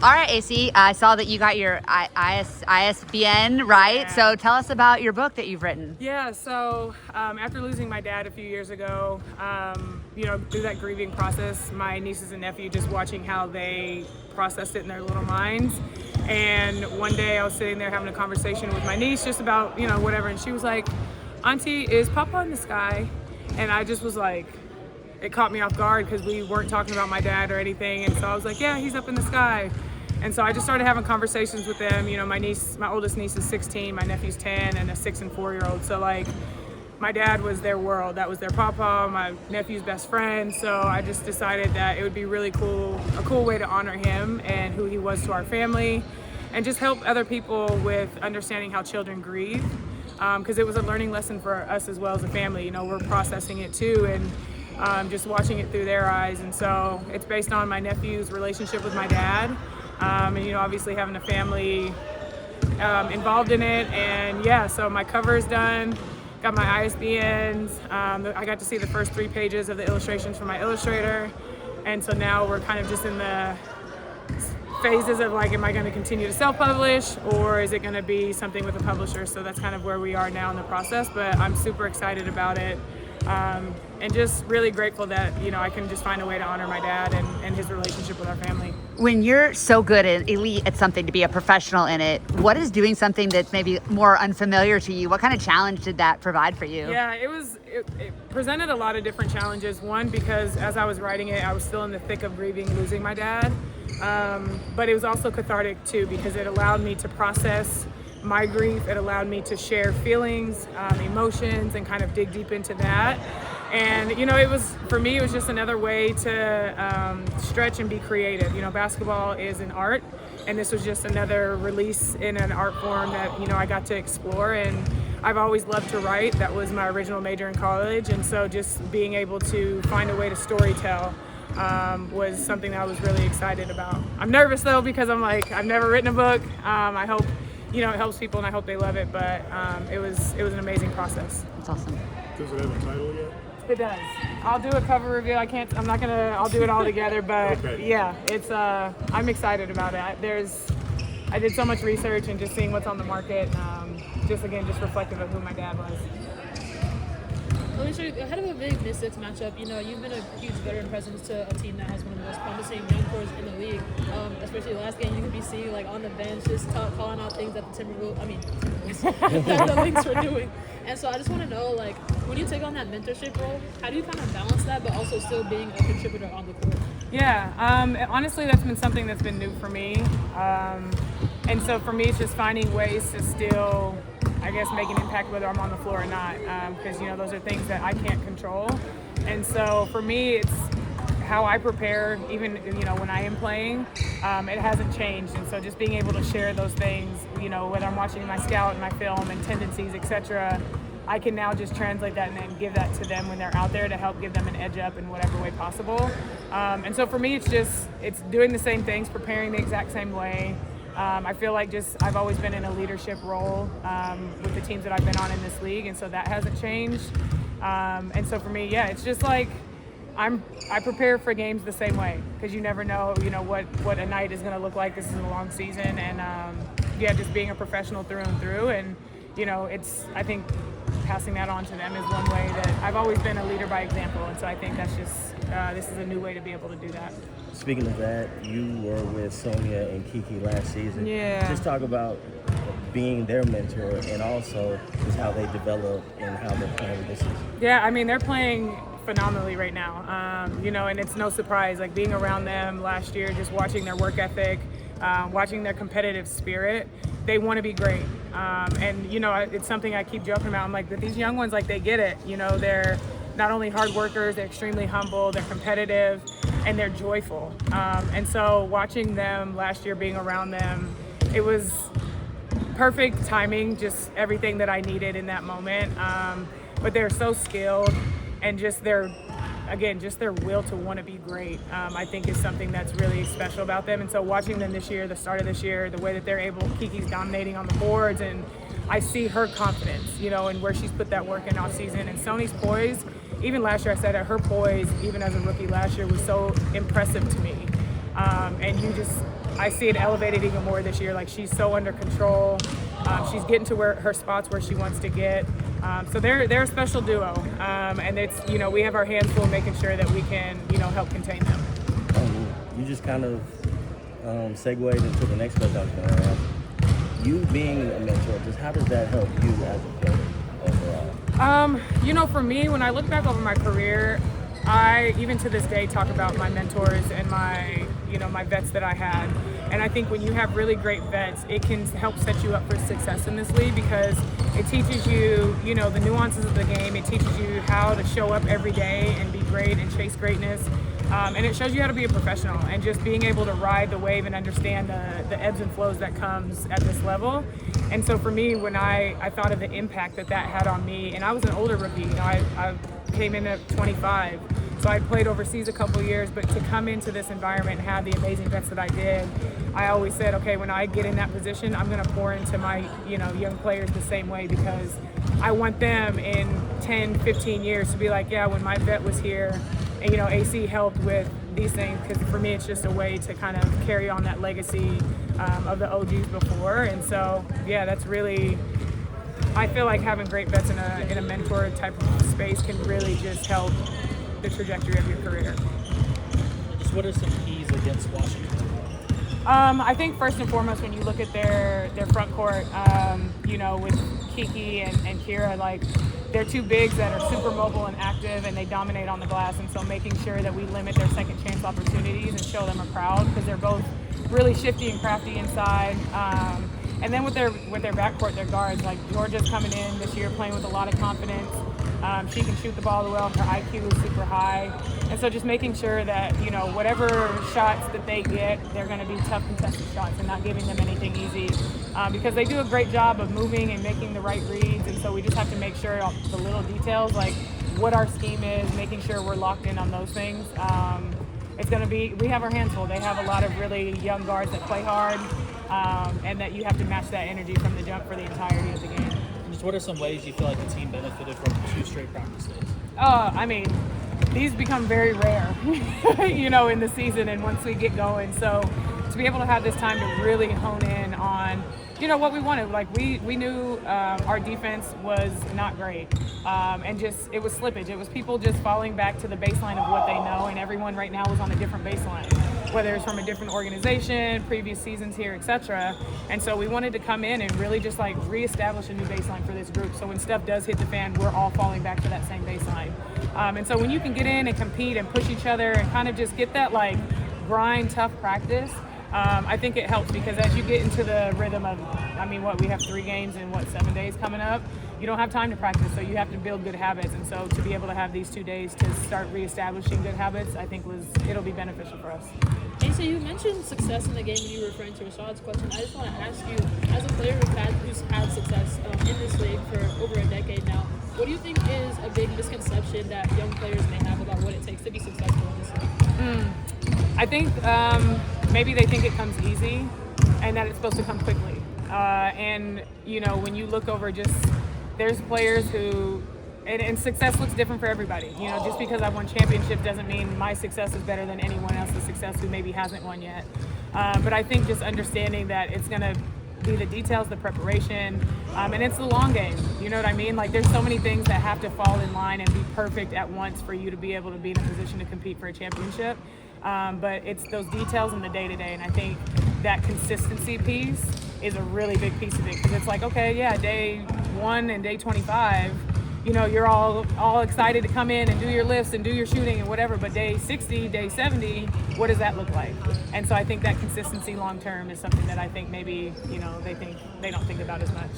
All right, AC, I saw that you got your ISBN, right? Yeah. So tell us about your book that you've written. Yeah, so after losing my dad a few years ago, through that grieving process, my nieces and nephew, just watching how they processed it in their little minds. And one day I was sitting there having a conversation with my niece just about, whatever. And she was like, Auntie, is Papa in the sky? And I just was like, it caught me off guard because we weren't talking about my dad or anything. And so I was like, yeah, he's up in the sky. And so I just started having conversations with them. My oldest niece is 16, my nephew's 10, and a 6 and 4-year-old. So like, my dad was their world. That was their papa, my nephew's best friend. So I just decided that it would be really cool, a cool way to honor him and who he was to our family, and just help other people with understanding how children grieve. Because it was a learning lesson for us as well as a family. We're processing it too, and just watching it through their eyes. And so it's based on my nephew's relationship with my dad. And obviously having a family involved in it. And yeah, so my cover is done, got my ISBNs. I got to see the first 3 pages of the illustrations from my illustrator. And so now we're kind of just in the phases of like, am I going to continue to self-publish, or is it going to be something with a publisher? So that's kind of where we are now in the process, but I'm super excited about it. And just really grateful that, I can just find a way to honor my dad and his relationship with our family. When you're so good and elite at something, to be a professional in it, what is doing something that's maybe more unfamiliar to you? What kind of challenge did that provide for you? Yeah, it presented a lot of different challenges. One, because as I was writing it, I was still in the thick of grieving losing my dad. But it was also cathartic too, because it allowed me to process my grief. It allowed me to share feelings, emotions, and kind of dig deep into that. And for me, it was just another way to stretch and be creative. Basketball is an art, and this was just another release in an art form that I got to explore. And I've always loved to write. That was my original major in college, and so just being able to find a way to storytell was something that I was really excited about. I'm nervous though, because I'm like, I've never written a book. I hope it helps people, and I hope they love it. But it was an amazing process. That's awesome. Does it have a title yet? It does. I'll do a cover review. I'll do it all together, but Okay. Yeah, it's I'm excited about it. I did so much research and just seeing what's on the market, just reflective of who my dad was. Alysha, ahead of a big Mystics matchup, you've been a huge veteran presence to a team that has one of the most promising young cores in the league. Especially last game, you could be seeing like on the bench just calling out things that the that the Lynx were doing. And so I just want to know, like, when you take on that mentorship role, how do you kind of balance that, but also still being a contributor on the court? Yeah, honestly, that's been something that's been new for me. And so for me, it's just finding ways to still, I guess, make an impact whether I'm on the floor or not, because those are things that I can't control. And so for me, it's how I prepare, even when I am playing. It hasn't changed, and so just being able to share those things, whether I'm watching my scout and my film and tendencies, etc., I can now just translate that and then give that to them when they're out there to help give them an edge up in whatever way possible. And so for me, it's doing the same things, preparing the exact same way. I feel like I've always been in a leadership role with the teams that I've been on in this league, and so that hasn't changed. And so for me, yeah, it's just like I prepare for games the same way, because you never know, what a night is going to look like. This is a long season, and just being a professional through and through, and I think passing that on to them is one way that I've always been a leader by example, and so I think that's just this is a new way to be able to do that. Speaking of that, you were with Sonia and Kiki last season. Yeah. Just talk about being their mentor, and also just how they develop and how they're playing this season. Yeah, they're playing phenomenally right now, and it's no surprise, like being around them last year, just watching their work ethic, watching their competitive spirit. They want to be great, and it's something I keep joking about. I'm like, these young ones, like, they get it. They're not only hard workers, they're extremely humble, they're competitive, and they're joyful. And so watching them last year, being around them, it was perfect timing, just everything that I needed in that moment. But they're so skilled, and just their will to want to be great, I think is something that's really special about them. And so watching them this year, the start of this year, the way that they're able, Kiki's dominating on the boards, and I see her confidence, and where she's put that work in off season. And Sony's poise, even last year I said that her poise, even as a rookie last year, was so impressive to me. And I see it elevated even more this year. Like, she's so under control. She's getting to where her spots where she wants to get. So they're a special duo, and it's, we have our hands full making sure that we can help contain them. You just kind of segued into the next question I was going to ask. You being a mentor, just how does that help you as a player overall? For me, when I look back over my career, I, even to this day, talk about my mentors and my vets that I had. And I think when you have really great vets, it can help set you up for success in this league, because it teaches you, the nuances of the game. It teaches you how to show up every day and be great and chase greatness. And it shows you how to be a professional, and just being able to ride the wave and understand the ebbs and flows that comes at this level. And so for me, when I thought of the impact that had on me, and I was an older rookie, I came in at 25, so I played overseas a couple years, but to come into this environment and have the amazing vets that I did, I always said, okay, when I get in that position, I'm going to pour into my young players the same way, because I want them in 10, 15 years to be like, yeah, when my vet was here, and AC helped with these things, because for me it's just a way to kind of carry on that legacy of the OGs before. And so that's really, I feel like having great vets in a mentor type of space can really just help the trajectory of your career. Just what are some keys against Washington? I think first and foremost, when you look at their front court, with Kiki and Kira, like, they're two bigs that are super mobile and active, and they dominate on the glass. And so making sure that we limit their second chance opportunities and show them a crowd, because they're both really shifty and crafty inside. And then with their backcourt, their guards, like Georgia's coming in this year playing with a lot of confidence. She can shoot the ball well. Her IQ is super high. And so just making sure that, whatever shots that they get, they're going to be tough contested shots and not giving them anything easy. Because they do a great job of moving and making the right reads. And so we just have to make sure the little details, like what our scheme is, making sure we're locked in on those things. It's going to be, we have our hands full. They have a lot of really young guards that play hard, and that you have to match that energy from the jump for the entirety of the game. Just what are some ways you feel like the team benefited from 2 straight practice days? I mean, these become very rare, in the season and once we get going. So to be able to have this time to really hone in on, what we wanted. Like, we knew our defense was not great, and just, it was slippage. It was people just falling back to the baseline of what they know, and everyone right now was on a different baseline, whether it's from a different organization, previous seasons here, etc. And so we wanted to come in and really just like reestablish a new baseline for this group. So when stuff does hit the fan, we're all falling back to that same baseline. And so when you can get in and compete and push each other and kind of just get that like grind, tough practice, I think it helps, because as you get into the rhythm of, we have 3 games in 7 days coming up, you don't have time to practice, so you have to build good habits. And so to be able to have these 2 days to start reestablishing good habits, I think it'll be beneficial for us. Hey, so you mentioned success in the game when you were referring to Rashad's question. I just want to ask you, as a player who's had success in this league for over a decade now, what do you think is a big misconception that young players may have about what it takes to be successful in this league? I think maybe they think it comes easy and that it's supposed to come quickly. And, when you look over, there's players who, and success looks different for everybody. Just because I've won championships doesn't mean my success is better than anyone else's success who maybe hasn't won yet. But I think just understanding that it's going to be the details, the preparation, and it's the long game. You know what I mean? Like, there's so many things that have to fall in line and be perfect at once for you to be able to be in a position to compete for a championship. But it's those details in the day-to-day, and I think that consistency piece is a really big piece of it, because it's like, okay, yeah, day 1 and day 25, you're all excited to come in and do your lifts and do your shooting and whatever, but day 60, day 70, what does that look like? And so I think that consistency long-term is something that I think maybe, they don't think about as much.